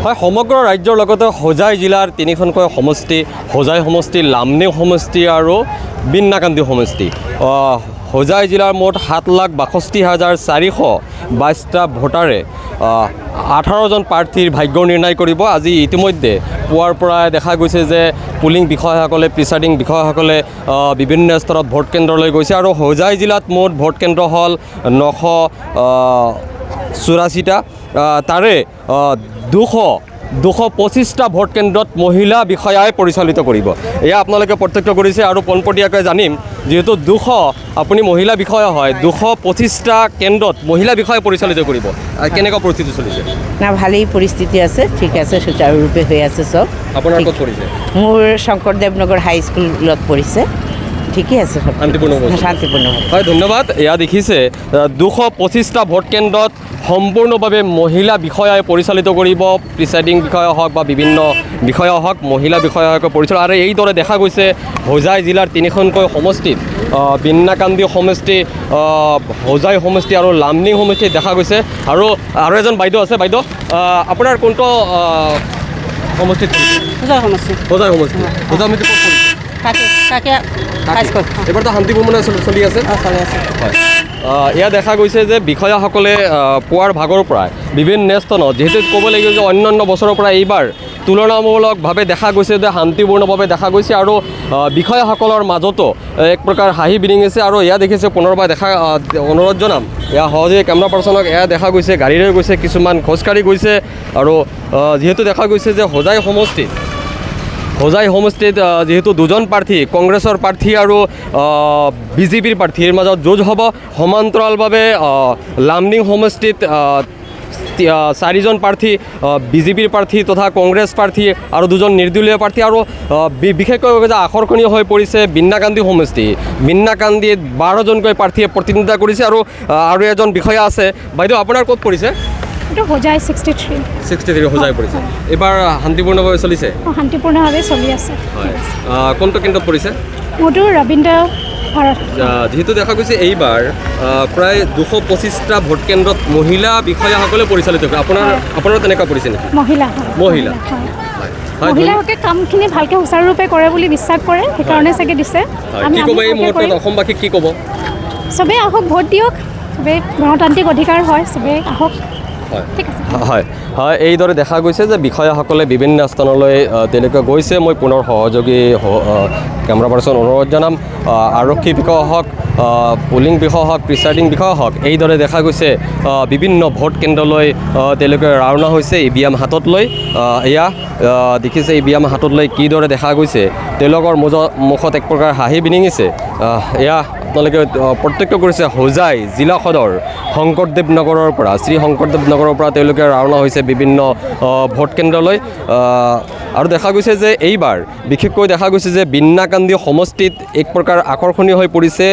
হয়, সমগ্ৰ ৰাজ্যৰ লগতে হোজাই জিলাৰ তিনিখনকৈ সমষ্টি, হোজাই সমষ্টি, লামডিং সমষ্টি আৰু বিন্নাকান্দি সমষ্টি। হোজাই জিলাৰ মুঠ 7,62,422টা ভোটাৰে 18জন প্ৰাৰ্থীৰ ভাগ্য নিৰ্ণয় কৰিব। আজি ইতিমধ্যে পুৱাৰ পৰাই দেখা গৈছে যে পুলিং বিষয়াসকলে, প্ৰিচাইডিং বিষয়াসকলে বিভিন্ন স্তৰত ভোট কেন্দ্ৰলৈ গৈছে আৰু হোজাই জিলাত মুঠ ভোট কেন্দ্ৰ হ'ল 984টা। তাৰে 225টা ভোট কেন্দ্ৰত মহিলা বিষয়াই পৰিচালিত কৰিব। এয়া আপোনালোকে প্ৰত্যক্ষ কৰিছে আৰু পোনপটীয়াকৈ জানিম, যিহেতু আপুনি মহিলা বিষয়া হয়, 225টা কেন্দ্ৰত মহিলা বিষয়াই পৰিচালিত কৰিব। কেনেকুৱা পৰিস্থিতি চলিছে? না, ভালেই পৰিস্থিতি আছে, ঠিক আছে, সুচাৰুৰূপে হৈ আছে চব। আপোনাৰ ক'ত পৰিছে? মোৰ শংকৰদেৱ নগৰ হাইস্কুলত পৰিছে, ঠিকেই আছে, শান্তিপূৰ্ণ। হয়, ধন্যবাদ। এয়া দেখিছে 225টা ভোট কেন্দ্ৰত সম্পূৰ্ণভাৱে মহিলা বিষয়াই পৰিচালিত কৰিব। প্ৰিচাইডিং বিষয়া হওক বা বিভিন্ন বিষয়া হওক, মহিলা বিষয়াসকলে পৰিচালিত। আৰু এইদৰে দেখা গৈছে হোজাই জিলাৰ তিনিখনকৈ সমষ্টিত, বিন্নাকান্দি সমষ্টি, হোজাই সমষ্টি আৰু লামডিং সমষ্টিত দেখা গৈছে। আৰু এজন বাইদেউ আছে। বাইদেউ, আপোনাৰ কোনটো সমষ্টিত? হোজাই সমষ্টি। হোজাই সমষ্টি ক'ত পৰিছে? এইবাৰতো শান্তিপূৰ্ণ চলি আছে। হয়, এয়া দেখা গৈছে যে বিষয়াসকলে পুৱাৰ ভাগৰ পৰাই বিভিন্ন স্থানত, যিহেতু ক'ব লাগিব যে অন্যান্য বছৰৰ পৰা এইবাৰ তুলনামূলকভাৱে দেখা গৈছে যে শান্তিপূৰ্ণভাৱে দেখা গৈছে আৰু বিষয়াসকলৰ মাজতো এক প্ৰকাৰ হাঁহি বিৰিঙিছে। আৰু এয়া দেখিছে, পুনৰবাৰ অনুৰোধ জনাম, এয়া সহজে কেমেৰা পাৰ্চনক, এয়া দেখা গৈছে গাড়ীৰে গৈছে, কিছুমান খোজকাঢ়ি গৈছে। আৰু যিহেতু দেখা গৈছে যে হোজাই সমষ্টিত যিহেতু দুজন প্ৰাৰ্থী, কংগ্ৰেছৰ প্ৰাৰ্থী আৰু বিজেপিৰ প্ৰাৰ্থীৰ মাজত যুঁজ হ'ব। সমান্তৰালভাৱে লামডিং সমষ্টিত 4জন প্ৰাৰ্থী, বিজেপিৰ প্ৰাৰ্থী তথা কংগ্ৰেছ প্ৰাৰ্থী আৰু 2জন নিৰ্দলীয় প্ৰাৰ্থী। আৰু বিশেষকৈ যে আকৰ্ষণীয় হৈ পৰিছে বিন্নাকান্দি সমষ্টি। বিন্নাকান্দিত 12জনকৈ প্ৰাৰ্থীয়ে প্ৰতিদ্বন্দ্বিতা কৰিছে আৰু এজন বিষয়া আছে। বাইদেউ, আপোনাৰ ক'ত পৰিছে? হোজাই 63 হোজাই পৰিছে। এইবাৰ শান্তিপূৰ্ণভাৱে চলিছে? শান্তিপূৰ্ণভাৱে চলি আছে। হয়, কোনটো কেন্দ্ৰত পৰিছে? মোৰতো ৰবীন্দ্ৰ ভাৰত। যিহেতু দেখা গৈছে এইবাৰ প্ৰায় 225টা ভোট কেন্দ্ৰত মহিলা বিষয়াসকলে পৰিচালিত কৰে। আপোনাৰো তেনেকুৱা পৰিছে নেকি? মহিলা মহিলাসকলে কামখিনি ভালকৈ সুচাৰুৰূপে কৰে বুলি বিশ্বাস কৰে, সেইকাৰণে চাগে দিছে। কি ক'ব এই মুহূৰ্তত অসমবাসীক, কি ক'ব? চবেই আহক, ভোট দিয়ক, চবেই গণতান্ত্ৰিক অধিকাৰ হয়, চবেই আহক। হয়, এইদৰে দেখা গৈছে যে বিষয়াসকলে বিভিন্ন স্থানলৈ তেওঁলোকে গৈছে। মই পুনৰ সহযোগী কেমেৰা পাৰ্চন অনুৰোধ জনাম, আৰক্ষী বিষয়া হওক, পুলিং বিষয়া হওক, প্ৰিচাইডিং বিষয়া হওক, এইদৰে দেখা গৈছে বিভিন্ন ভোট কেন্দ্ৰলৈ তেওঁলোকে ৰাওনা হৈছে EVM হাতত লৈ। এয়া দেখিছে EVM হাতত লৈ কিদৰে দেখা গৈছে, তেওঁলোকৰ মুখত এক প্ৰকাৰ হাঁহি বিৰিঙিছে। এয়া আপোনালোকে প্ৰত্যক্ষ কৰিছে হোজাই জিলা সদৰ শংকৰদেৱ নগৰৰ পৰা, শ্ৰী শংকৰদেৱ নগৰৰ পৰা তেওঁলোকে ৰাওনা হৈছে বিভিন্ন ভোট কেন্দ্ৰলৈ। আৰু দেখা গৈছে যে এইবাৰ বিশেষকৈ দেখা গৈছে যে বিন্নাকান্দি সমষ্টিত এক প্ৰকাৰ আকৰ্ষণীয় হৈ পৰিছে।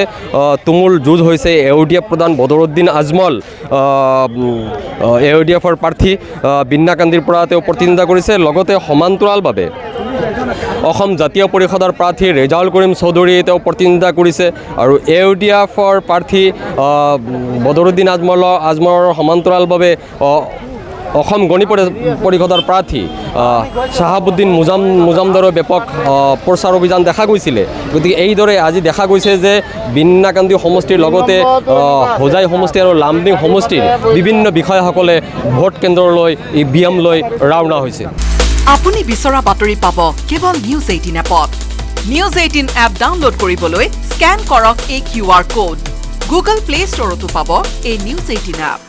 তুমুল যুঁজ হৈছে। AUDF প্ৰধান বদৰুদ্দিন আজমল AUDFৰ প্ৰাৰ্থী, বিন্নাকান্দিৰ পৰা তেওঁ প্ৰতিদ্বন্দ্বিতা কৰিছে। লগতে সমান্তৰালভাৱে অসম জাতীয় পৰিষদৰ প্ৰাৰ্থী ৰেজাউল কৰিম চৌধুৰী তেওঁ প্ৰতিদ্বন্দ্বিতা কৰিছে। আৰু AUDFৰ প্ৰাৰ্থী বদৰুদ্দিন আজমলৰ সমান্তৰালভাৱে অসম গণ পৰিষদৰ প্ৰাৰ্থী শ্বাহাবুদ্দিন মুজামদাৰৰ ব্যাপক প্ৰচাৰ অভিযান দেখা গৈছিলে। গতিকে এইদৰে আজি দেখা গৈছে যে বিন্নাকান্দি সমষ্টিৰ লগতে হোজাই সমষ্টি আৰু লামডিং সমষ্টিৰ বিভিন্ন বিষয়াসকলে ভোট কেন্দ্ৰলৈ EVM লৈ ৰাওনা হৈছে। আপুনি বিচৰা বাতৰি পাব কেৱল নিউজ 18 এপত। নিউজ 18 এপ ডাউনলোড কৰিবলৈ স্কেন কৰক এই QR কোড। গুগল প্লে ষ্টৰতো পাব এই নিউজ 18 এপ।